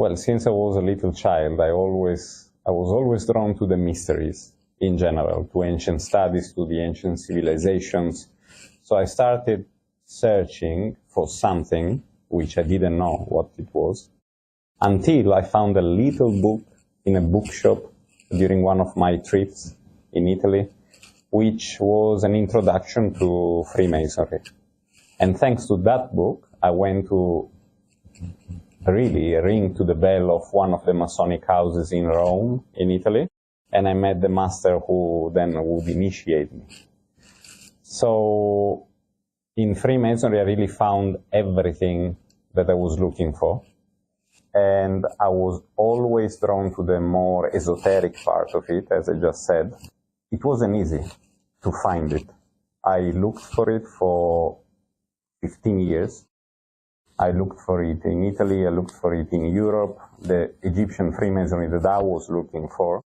Well, since I was a little child, I was always drawn to the mysteries in general, to ancient studies, to the ancient civilizations. So I started searching for something which I didn't know what it was, until I found a little book in a bookshop during one of my trips in Italy, which was an introduction to Freemasonry. And thanks to that book, I went to really ring to the bell of one of the Masonic houses in Rome, in Italy, and I met the master who then would initiate me. So in Freemasonry, I really found everything that I was looking for. And I was always drawn to the more esoteric part of it, as I just said. It wasn't easy to find it. I looked for it for 15 years. I looked for it in Italy, I looked for it in Europe, the Egyptian Freemasonry that I was looking for,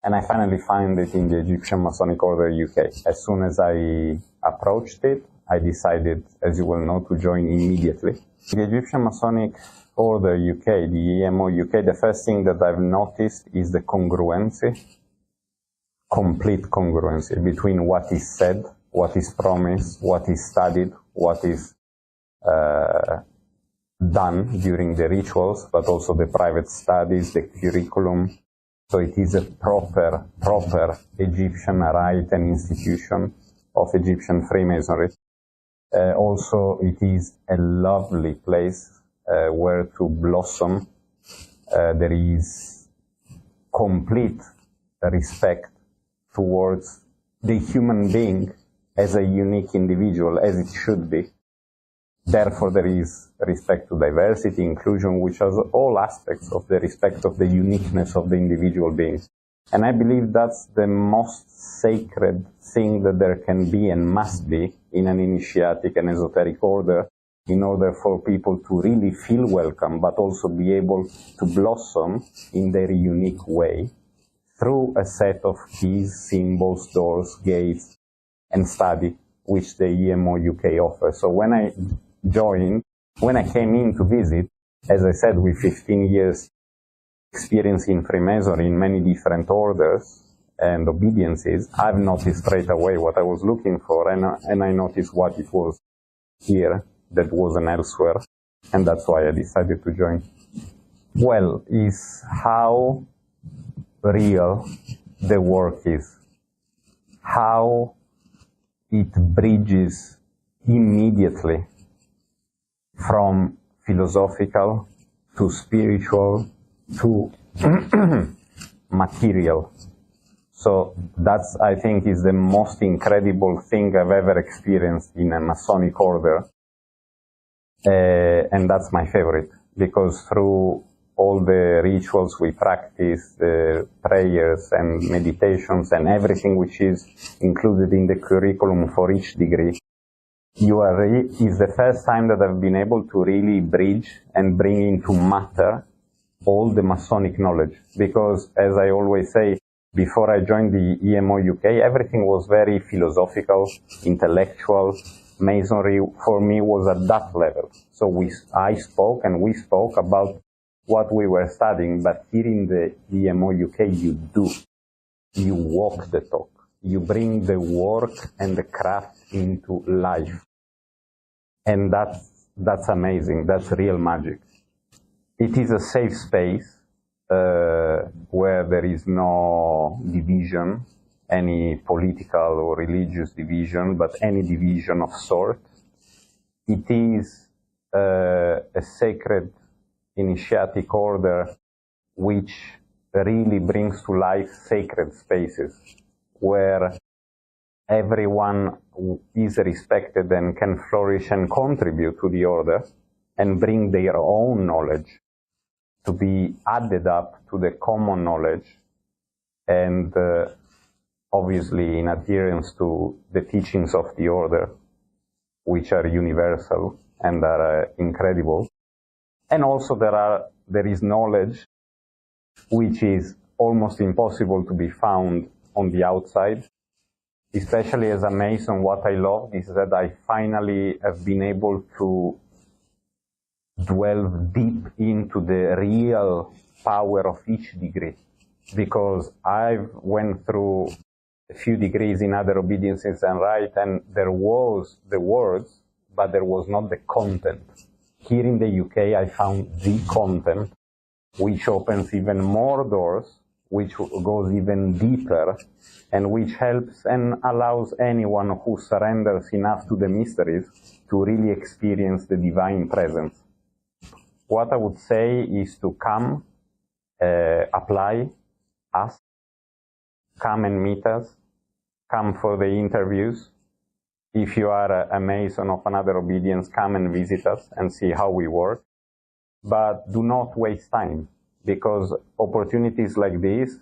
and I finally found it in the Egyptian Masonic Order UK. As soon as I approached it, I decided, as you will know, to join immediately. The Egyptian Masonic Order UK, the EMO UK, the first thing that I've noticed is the congruency, complete congruency between what is said, what is promised, what is studied, what is done during the rituals, but also the private studies, the curriculum. So it is a proper Egyptian Rite and institution of Egyptian Freemasonry. Also, it is a lovely place where to blossom. There is complete respect towards the human being as a unique individual, as it should be. Therefore, there is respect to diversity, inclusion, which are all aspects of the respect of the uniqueness of the individual beings. And I believe that's the most sacred thing that there can be and must be in an initiatic and esoteric order, in order for people to really feel welcome, but also be able to blossom in their unique way through a set of keys, symbols, doors, gates, and study, which the EMO UK offers. So when I came in to visit, as I said, with 15 years experience in Freemasonry in many different orders and obediences, I've noticed straight away what I was looking for, and I noticed what it was here that wasn't elsewhere, and that's why I decided to join. Well, is how real the work is, how it bridges immediately from philosophical to spiritual to material. So that's, I think, is the most incredible thing I've ever experienced in a Masonic order. And that's my favorite, because through all the rituals we practice, the prayers and meditations and everything which is included in the curriculum for each degree, is the first time that I've been able to really bridge and bring into matter all the Masonic knowledge. Because, as I always say, before I joined the EMO UK, everything was very philosophical, intellectual. Masonry, for me, was at that level. So we spoke about what we were studying, but here in the EMO UK, you walk the talk. You bring the work and the craft into life. And that's amazing. That's real magic. It is a safe space where there is no division, any political or religious division, but any division of sort. It is a sacred initiatic order which really brings to life sacred spaces where everyone is respected and can flourish and contribute to the order and bring their own knowledge to be added up to the common knowledge, and obviously in adherence to the teachings of the order, which are universal and are incredible. And also there is knowledge which is almost impossible to be found on the outside. Especially as a Mason, what I love is that I finally have been able to delve deep into the real power of each degree, because I've went through a few degrees in other obediences and right, and there was the words, but there was not the content. Here in the UK, I found the content, which opens even more doors, which goes even deeper, and which helps and allows anyone who surrenders enough to the mysteries to really experience the divine presence. What I would say is to come, apply, ask, come and meet us, come for the interviews. If you are a Mason of another obedience, come and visit us and see how we work. But do not waste time, because opportunities like this,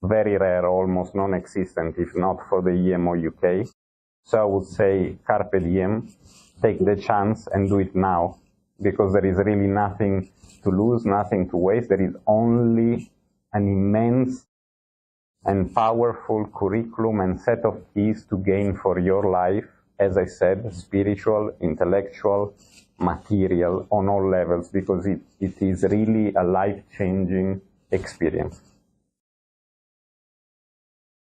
very rare, almost non-existent, if not for the EMO UK. So I would say carpe diem, take the chance and do it now, because there is really nothing to lose, nothing to waste. There is only an immense and powerful curriculum and set of keys to gain for your life, as I said, spiritual, intellectual, material, on all levels, because it is really a life-changing experience.